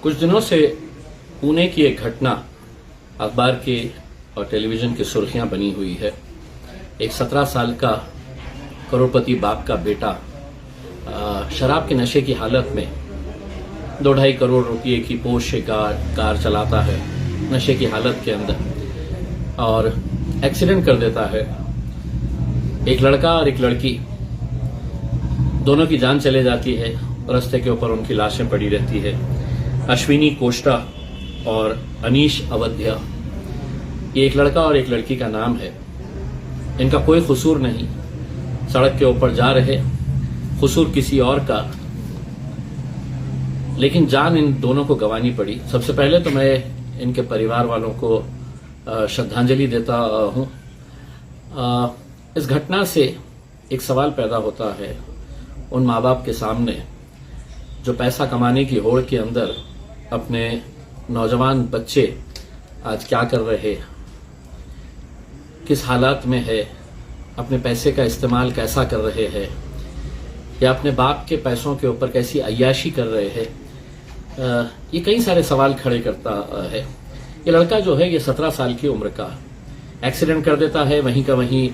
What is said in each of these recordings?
कुछ दिनों से पुणे की एक घटना अखबार के और टेलीविजन की सुर्खियां बनी हुई है। एक 17 साल का करोड़पति बाप का बेटा शराब के नशे की हालत में 2-2.5 करोड़ रुपए की पोर्शे कार चलाता है नशे की हालत के अंदर और एक्सीडेंट कर देता है। एक लड़का और एक लड़की दोनों की जान चले जाती है। रास्ते के ऊपर उनकी लाशें पड़ी रहती है। अश्विनी कोष्टा और अनीश अवध्या, ये एक लड़का और एक लड़की का नाम है। इनका कोई कसूर नहीं, सड़क के ऊपर जा रहे, कसूर किसी और का, लेकिन जान इन दोनों को गंवानी पड़ी। सबसे पहले तो मैं इनके परिवार वालों को श्रद्धांजलि देता हूं। इस घटना से एक सवाल पैदा होता है उन माँ बाप के सामने जो पैसा कमाने की होड़ के अंदर अपने नौजवान बच्चे आज क्या कर रहे, किस हालात में है, अपने पैसे का इस्तेमाल कैसा कर रहे हैं या अपने बाप के पैसों के ऊपर कैसी अय्याशी कर रहे हैं। ये कई सारे सवाल खड़े करता है। ये लड़का जो है ये 17 साल की उम्र का एक्सीडेंट कर देता है। वहीं का वहीं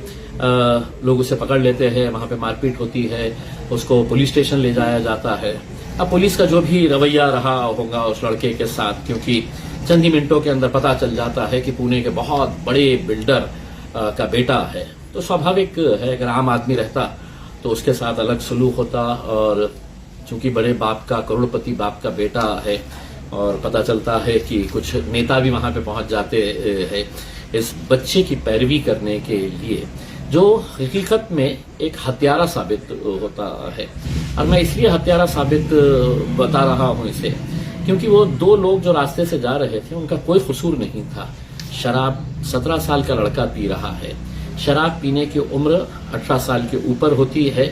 लोग उसे पकड़ लेते हैं, वहां पे मारपीट होती है, उसको पुलिस स्टेशन ले जाया जाता है। अब पुलिस का जो भी रवैया रहा होगा उस लड़के के साथ, क्योंकि चंद ही मिनटों के अंदर पता चल जाता है कि पुणे के बहुत बड़े बिल्डर का बेटा है, तो स्वाभाविक है अगर आम आदमी रहता तो उसके साथ अलग सलूक होता। और चूंकि बड़े बाप का, करोड़पति बाप का बेटा है और पता चलता है कि कुछ नेता भी वहां पे पहुंच जाते हैं इस बच्चे की पैरवी करने के लिए, जो हकीकत में एक हत्यारा साबित होता है। और मैं इसलिए हत्यारा साबित बता रहा हूं इसे क्योंकि वो दो लोग जो रास्ते से जा रहे थे उनका कोई कसूर नहीं था। शराब 17 साल का लड़का पी रहा है। शराब पीने की उम्र 18 साल के ऊपर होती है।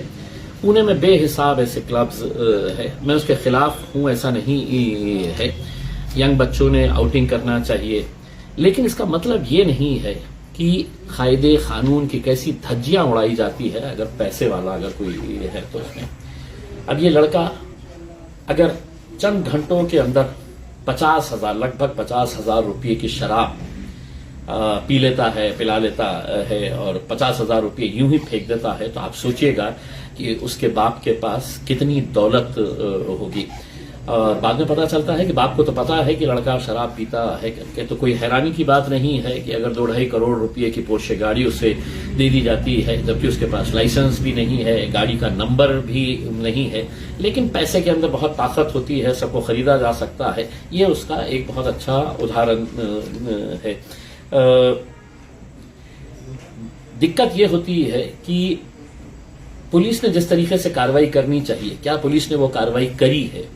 पुणे में बेहिसाब ऐसे क्लब्स है, मैं उसके खिलाफ हूं, ऐसा नहीं है। यंग बच्चों ने आउटिंग करना चाहिए, लेकिन इसका मतलब ये नहीं है कि कायदे कानून की कैसी धज्जियां उड़ाई जाती है अगर पैसे वाला अगर कोई है तो उसमें। अब ये लड़का अगर चंद घंटों के अंदर 50,000 लगभग 50,000 रुपये की शराब पी लेता है, पिला लेता है और 50,000 रुपये यूं ही फेंक देता है, तो आप सोचिएगा कि उसके बाप के पास कितनी दौलत होगी। और बाद में पता चलता है कि बाप को तो पता है कि लड़का शराब पीता है करके, तो कोई हैरानी की बात नहीं है कि अगर 2-2.5 करोड़ रुपए की पोर्शे गाड़ी उसे दे दी जाती है, जबकि उसके पास लाइसेंस भी नहीं है, गाड़ी का नंबर भी नहीं है, लेकिन पैसे के अंदर बहुत ताकत होती है, सबको खरीदा जा सकता है। ये उसका एक बहुत अच्छा उदाहरण है। दिक्कत ये होती है कि पुलिस ने जिस तरीके से कार्रवाई करनी चाहिए, क्या पुलिस ने वो कार्रवाई करी है?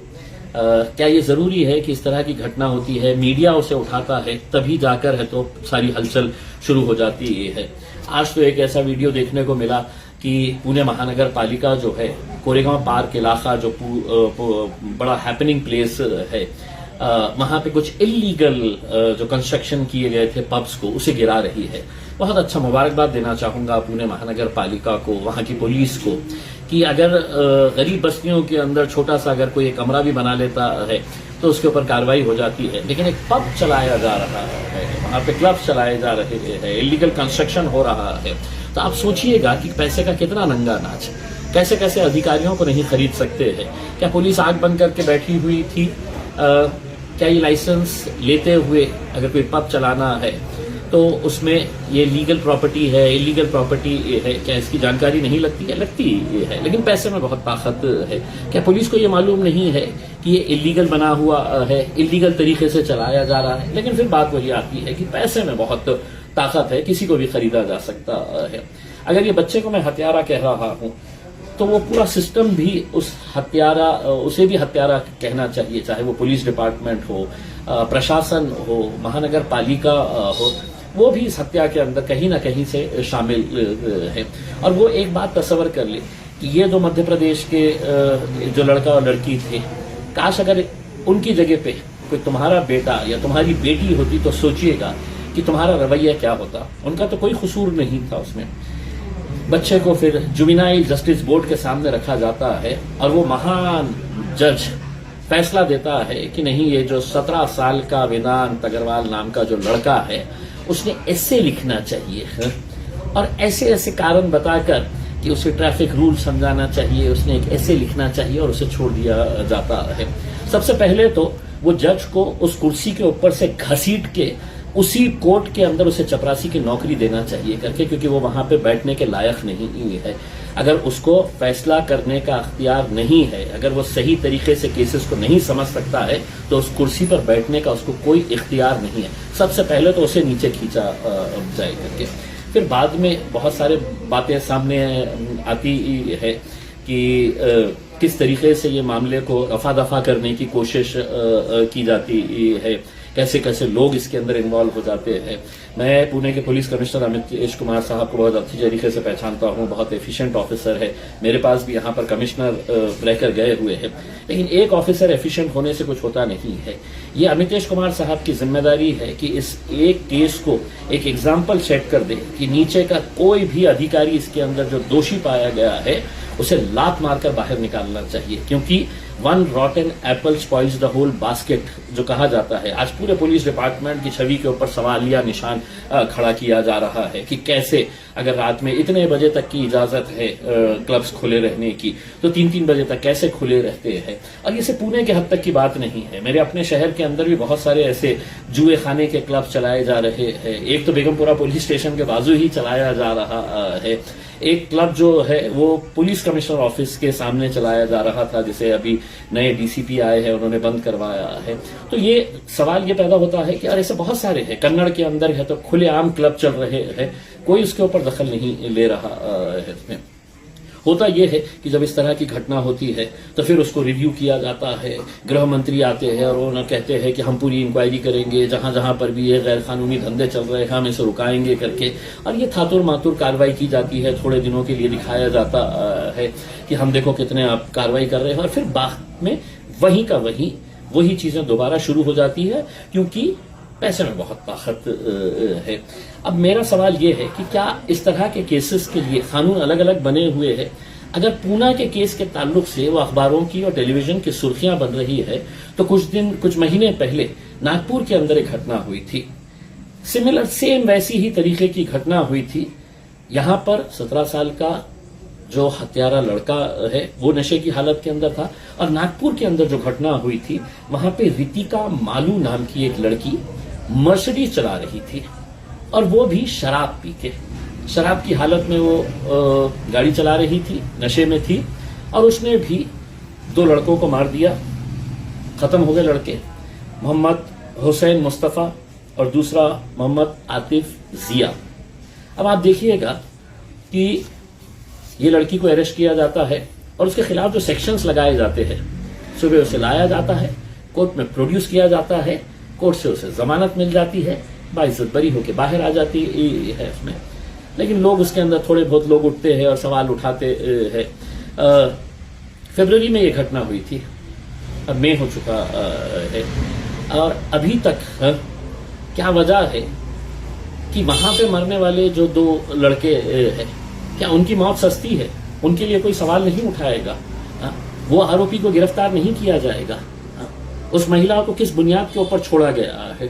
क्या ये जरूरी है कि इस तरह की घटना होती है, मीडिया उसे उठाता है तभी जाकर है तो सारी हलचल शुरू हो जाती है। आज तो एक ऐसा वीडियो देखने को मिला कि पुणे महानगर पालिका जो है, कोरेगांव पार्क इलाका जो बड़ा हैपनिंग प्लेस है, वहां पे कुछ इलीगल जो कंस्ट्रक्शन किए गए थे पब्स को, उसे गिरा रही है। बहुत अच्छा मुबारकबाद देना चाहूंगा पुणे महानगर पालिका को, वहां की पुलिस को, कि अगर गरीब बस्तियों के अंदर छोटा सा अगर कोई कमरा भी बना लेता है तो उसके ऊपर कार्रवाई हो जाती है। लेकिन एक पब चलाया जा रहा है, वहां पे क्लब चलाए जा रहे हैं, इलीगल कंस्ट्रक्शन हो रहा है, तो आप सोचिएगा कि पैसे का कितना नंगा नाच। कैसे कैसे अधिकारियों को नहीं खरीद सकते हैं? क्या पुलिस आंख बंद करके बैठी हुई थी? क्या ये लाइसेंस लेते हुए अगर कोई पब चलाना है तो उसमें ये लीगल प्रॉपर्टी है, इलीगल प्रॉपर्टी है, क्या इसकी जानकारी नहीं लगती है? लगती है, लेकिन पैसे में बहुत ताकत है। क्या पुलिस को ये मालूम नहीं है कि ये इलीगल बना हुआ है, इलीगल तरीके से चलाया जा रहा है? लेकिन फिर बात वही आती है कि पैसे में बहुत ताकत है, किसी को भी खरीदा जा सकता है। अगर ये बच्चे को मैं हत्यारा कह रहा हूं तो वो पूरा सिस्टम भी उसे भी हत्यारा कहना चाहिए, चाहे वो पुलिस डिपार्टमेंट हो, प्रशासन हो, महानगर पालिका हो, वो भी इस हत्या के अंदर कहीं ना कहीं से शामिल है। और वो एक बात तस्वर कर ले कि ये जो मध्य प्रदेश के जो लड़का और लड़की थे, काश अगर उनकी जगह पे कोई तुम्हारा बेटा या तुम्हारी बेटी होती तो सोचिएगा कि तुम्हारा रवैया क्या होता। उनका तो कोई कसूर नहीं था उसमें। बच्चे को फिर जुवेनाइल जस्टिस बोर्ड के सामने रखा जाता है और वो महान जज फैसला देता है कि नहीं, ये जो 17 साल का वेदांत अग्रवाल नाम का जो लड़का है उसने ऐसे लिखना चाहिए है? और ऐसे ऐसे कारण बताकर कि उसे ट्रैफिक रूल समझाना चाहिए, उसने एक ऐसे लिखना चाहिए और उसे छोड़ दिया जाता है। सबसे पहले तो वो जज को उस कुर्सी के ऊपर से घसीट के उसी कोर्ट के अंदर उसे चपरासी की नौकरी देना चाहिए करके, क्योंकि वो वहां पे बैठने के लायक नहीं है। अगर उसको फैसला करने का अख्तियार नहीं है, अगर वो सही तरीके से केसेस को नहीं समझ सकता है, तो उस कुर्सी पर बैठने का उसको कोई इख्तियार नहीं है। सबसे पहले तो उसे नीचे खींचा जाए करके, फिर बाद में बहुत सारे बातें सामने आती है कि किस तरीके से ये मामले को रफा दफा करने की कोशिश की जाती है, कैसे कैसे लोग इसके अंदर इन्वॉल्व हो जाते हैं। मैं पुणे के पुलिस कमिश्नर अमितेश कुमार साहब को बहुत अच्छी तरीके से पहचानता हूं, बहुत एफिशिएंट ऑफिसर है, मेरे पास भी यहाँ पर कमिश्नर रहकर गए हुए हैं। लेकिन एक ऑफिसर एफिशिएंट होने से कुछ होता नहीं है। ये अमितेश कुमार साहब की जिम्मेदारी है कि इस एक केस को एक एग्जाम्पल सेट कर दे कि नीचे का कोई भी अधिकारी इसके अंदर जो दोषी पाया गया है उसे लात मारकर बाहर निकालना चाहिए, क्योंकि one rotten apple spoils the whole basket जो कहा जाता है। आज पूरे पुलिस डिपार्टमेंट की छवि के ऊपर सवालिया निशान खड़ा किया जा रहा है कि कैसे अगर रात में इतने बजे तक की इजाजत है क्लब्स खुले रहने की, तो 3-3 बजे तक कैसे खुले रहते हैं। और ये सिर्फ पुणे के हद तक की बात नहीं है, मेरे अपने शहर के अंदर भी बहुत सारे ऐसे जुए खाने के क्लब चलाए जा रहे हैं। एक तो बेगमपुरा पुलिस स्टेशन के बाजू ही चलाया जा रहा है, एक क्लब जो है वो पुलिस कमिश्नर ऑफिस के सामने चलाया जा रहा था, जिसे अभी नए डीसीपी आए हैं उन्होंने बंद करवाया है। तो ये सवाल ये पैदा होता है कि यार ऐसे बहुत सारे हैं, कन्नड़ के अंदर है तो खुलेआम क्लब चल रहे हैं, कोई उसके ऊपर दखल नहीं ले रहा है। इसमें होता यह है कि जब इस तरह की घटना होती है तो फिर उसको रिव्यू किया जाता है, गृह मंत्री आते हैं और उन्हें कहते हैं कि हम पूरी इंक्वायरी करेंगे, जहां जहां पर भी ये गैर कानूनी धंधे चल रहे हैं हम इसे रुकाएंगे करके, और ये थातुर मातुर कार्रवाई की जाती है। थोड़े दिनों के लिए दिखाया जाता है कि हम देखो कितने आप कार्रवाई कर रहे हैं, और फिर बाद में वहीं का वही चीजें दोबारा शुरू हो जाती है, क्योंकि पैसे में बहुत ताकत है। अब मेरा सवाल यह है कि क्या इस तरह के केसेस के लिए कानून अलग अलग बने हुए हैं? अगर पूना के केस के ताल्लुक से वो अखबारों की और टेलीविजन की सुर्खियां बन रही है, तो कुछ महीने पहले नागपुर के अंदर एक घटना हुई थी, सिमिलर सेम वैसी ही तरीके की घटना हुई थी। यहां पर 17 साल का जो हत्यारा लड़का है वो नशे की हालत के अंदर था, और नागपुर के अंदर जो घटना हुई थी वहां पे रितिका मालू नाम की एक लड़की मर्सिडीज चला रही थी, और वो भी शराब पी के, शराब की हालत में वो गाड़ी चला रही थी, नशे में थी, और उसने भी 2 लड़कों को मार दिया। खत्म हो गए लड़के, मोहम्मद हुसैन मुस्तफा और दूसरा मोहम्मद आतिफ जिया। अब आप देखिएगा कि ये लड़की को अरेस्ट किया जाता है और उसके खिलाफ जो सेक्शंस लगाए जाते हैं, सुबह उसे लाया जाता है, कोर्ट में प्रोड्यूस किया जाता है, कोर्ट से उसे जमानत मिल जाती है, बाइज्जत बरी होकर बाहर आ जाती है उसमें। लेकिन लोग उसके अंदर थोड़े बहुत लोग उठते हैं और सवाल उठाते हैं। फरवरी में ये घटना हुई थी, अब मई हो चुका है, और अभी तक क्या वजह है कि वहां पे मरने वाले जो 2 लड़के हैं, क्या उनकी मौत सस्ती है? उनके लिए कोई सवाल नहीं उठाएगा? वो आरोपी को गिरफ्तार नहीं किया जाएगा? उस महिला को किस बुनियाद के ऊपर छोड़ा गया है?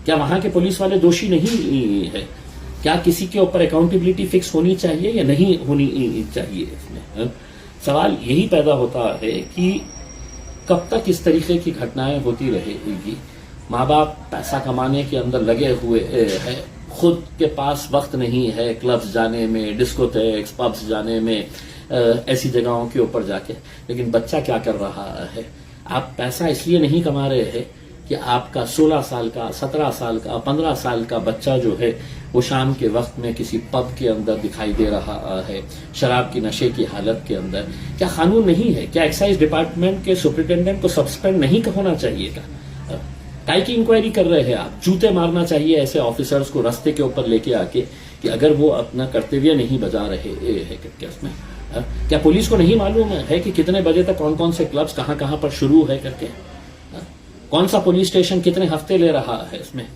क्या वहां के पुलिस वाले दोषी नहीं है? क्या किसी के ऊपर अकाउंटेबिलिटी फिक्स होनी चाहिए या नहीं होनी चाहिए? इसमें सवाल यही पैदा होता है कि कब तक इस तरीके की घटनाएं होती रहेगी। माँ बाप पैसा कमाने के अंदर लगे हुए हैं, खुद के पास वक्त नहीं है क्लब्स जाने में, डिस्कोथेक्स, पब्स जाने में, ऐसी जगहों के ऊपर जाके। लेकिन बच्चा क्या कर रहा है? आप पैसा इसलिए नहीं कमा रहे हैं कि आपका 16 साल का, 17 साल का, 15 साल का बच्चा जो है वो शाम के वक्त में किसी पब के अंदर दिखाई दे रहा है, शराब की नशे की हालत के अंदर। क्या कानून नहीं है? क्या एक्साइज डिपार्टमेंट के सुपरिटेंडेंट को सस्पेंड नहीं होना चाहिए? काय की इंक्वायरी कर रहे हैं आप? जूते मारना चाहिए ऐसे ऑफिसर्स को रास्ते के ऊपर लेके आके कि अगर वो अपना कर्तव्य नहीं बजा रहे हैं करके। उसमें क्या पुलिस को नहीं मालूम है कि कितने बजे तक कौन कौन से क्लब्स कहां कहां पर शुरू है करके? कौन सा पुलिस स्टेशन कितने हफ्ते ले रहा है इसमें?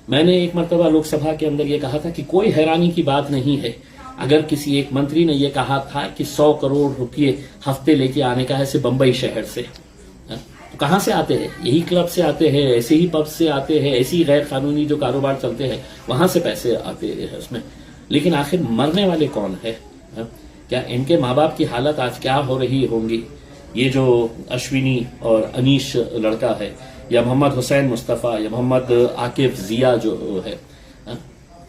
मैंने एक मर्तबा लोकसभा के अंदर ये कहा था कि कोई हैरानी की बात नहीं है अगर किसी एक मंत्री ने यह कहा था कि 100 करोड़ रुपये हफ्ते लेके आने का है सिर्फ बंबई शहर से। कहाँ से आते हैं? यही क्लब से आते हैं, ऐसे ही पब से आते हैं, ऐसी गैर कानूनी जो कारोबार चलते हैं वहां से पैसे आते हैं उसमें। लेकिन आखिर मरने वाले कौन है? क्या इनके माँ बाप की हालत आज क्या हो रही होंगी? ये जो अश्विनी और अनीश लड़का है, या मोहम्मद हुसैन मुस्तफ़ा, या मोहम्मद आकिफ जिया जो है,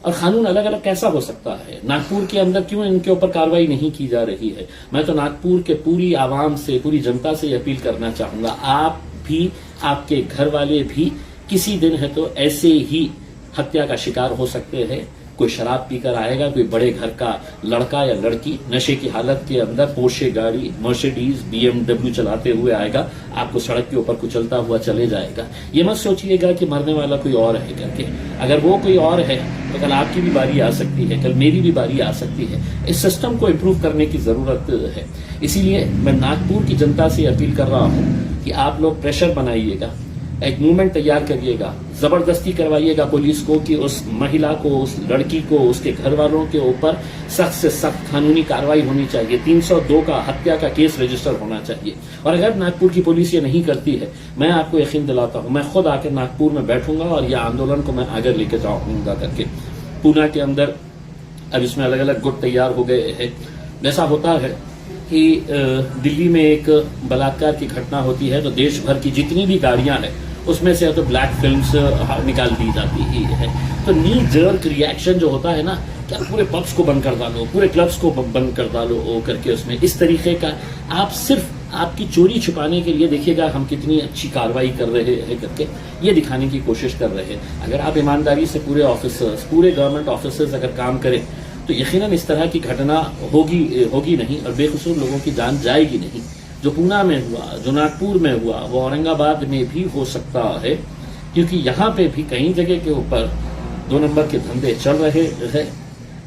और कानून अलग अलग कैसा हो सकता है? नागपुर के अंदर क्यों इनके ऊपर कार्रवाई नहीं की जा रही है? मैं तो नागपुर के पूरी आवाम से, पूरी जनता से अपील करना चाहूंगा, आप भी, आपके घर वाले भी किसी दिन है तो ऐसे ही हत्या का शिकार हो सकते हैं। कोई शराब पीकर आएगा, कोई बड़े घर का लड़का या लड़की नशे की हालत के अंदर पोर्शे गाड़ी, मर्सिडीज, BMW चलाते हुए आएगा, आपको सड़क के ऊपर कुचलता हुआ चले जाएगा। ये मत सोचिएगा कि मरने वाला कोई और है करके। अगर वो कोई और है तो कल आपकी भी बारी आ सकती है, कल मेरी भी बारी आ सकती है। इस सिस्टम को इम्प्रूव करने की जरूरत है। इसीलिए मैं नागपुर की जनता से अपील कर रहा हूं कि आप लोग प्रेशर बनाइएगा, एक मूवमेंट तैयार करिएगा, जबरदस्ती करवाइएगा पुलिस को कि उस महिला को, उस लड़की को, उसके घर वालों के ऊपर सख्त से सख्त कानूनी कार्रवाई होनी चाहिए। 302 का हत्या का केस रजिस्टर होना चाहिए। और अगर नागपुर की पुलिस ये नहीं करती है, मैं आपको यकीन दिलाता हूं, मैं खुद आकर नागपुर में बैठूंगा और यह आंदोलन को मैं आगे लेके जाऊंगा करके। पूना के अंदर अब इसमें अलग अलग गुट तैयार हो गए हैं। जैसा होता है कि दिल्ली में एक बलात्कार की घटना होती है तो देश भर की जितनी भी गाड़ियां हैं उसमें से तो ब्लैक फिल्म्स निकाल दी जाती ही है। तो नी जर्क रिएक्शन जो होता है ना, क्या पूरे पब्स को बंद कर डालो, पूरे क्लब्स को बंद कर डालो करके, उसमें इस तरीके का आप सिर्फ आपकी चोरी छुपाने के लिए देखिएगा हम कितनी अच्छी कार्रवाई कर रहे हैं करके ये दिखाने की कोशिश कर रहे हैं। अगर आप ईमानदारी से पूरे ऑफिसर्स, पूरे गवर्नमेंट ऑफिसर्स अगर काम करें तो यकीनन इस तरह की घटना होगी नहीं और बेकसूर लोगों की जान जाएगी नहीं। जो पूना में हुआ, जो नागपुर में हुआ, वो औरंगाबाद में भी हो सकता है, क्योंकि यहाँ पे भी कई जगह के ऊपर 2 नंबर के धंधे चल रहे हैं।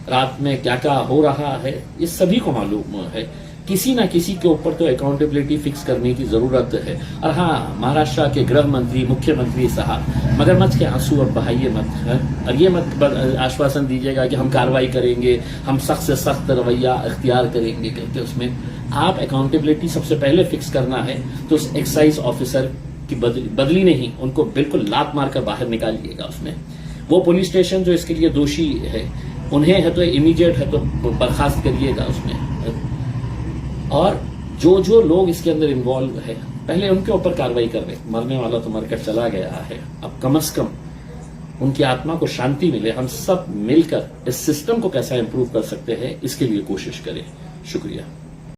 रात में क्या क्या हो रहा है ये सभी को मालूम है। किसी ना किसी के ऊपर तो अकाउंटेबिलिटी फिक्स करने की जरूरत है। और हाँ, महाराष्ट्र के गृह मंत्री, मुख्यमंत्री साहब, मगरमच्छ के आंसू अब बहाइए मत है। और ये मत आश्वासन दीजिएगा कि हम कार्रवाई करेंगे, हम सख्त से सख्त रवैया अख्तियार करेंगे करके। उसमें आप अकाउंटेबिलिटी सबसे पहले फिक्स करना है तो उस एक्साइज ऑफिसर की बदली नहीं, उनको बिल्कुल लात मारकर बाहर निकालिएगा। उसमें वो पुलिस स्टेशन जो इसके लिए दोषी है उन्हें है तो इमीडिएट है तो बर्खास्त करिएगा उसमें। और जो लोग इसके अंदर इन्वॉल्व है पहले उनके ऊपर कार्रवाई कर रहे। मरने वाला तो मरकर चला गया है, अब कम से कम उनकी आत्मा को शांति मिले। हम सब मिलकर इस सिस्टम को कैसा इंप्रूव कर सकते हैं इसके लिए कोशिश करें। शुक्रिया।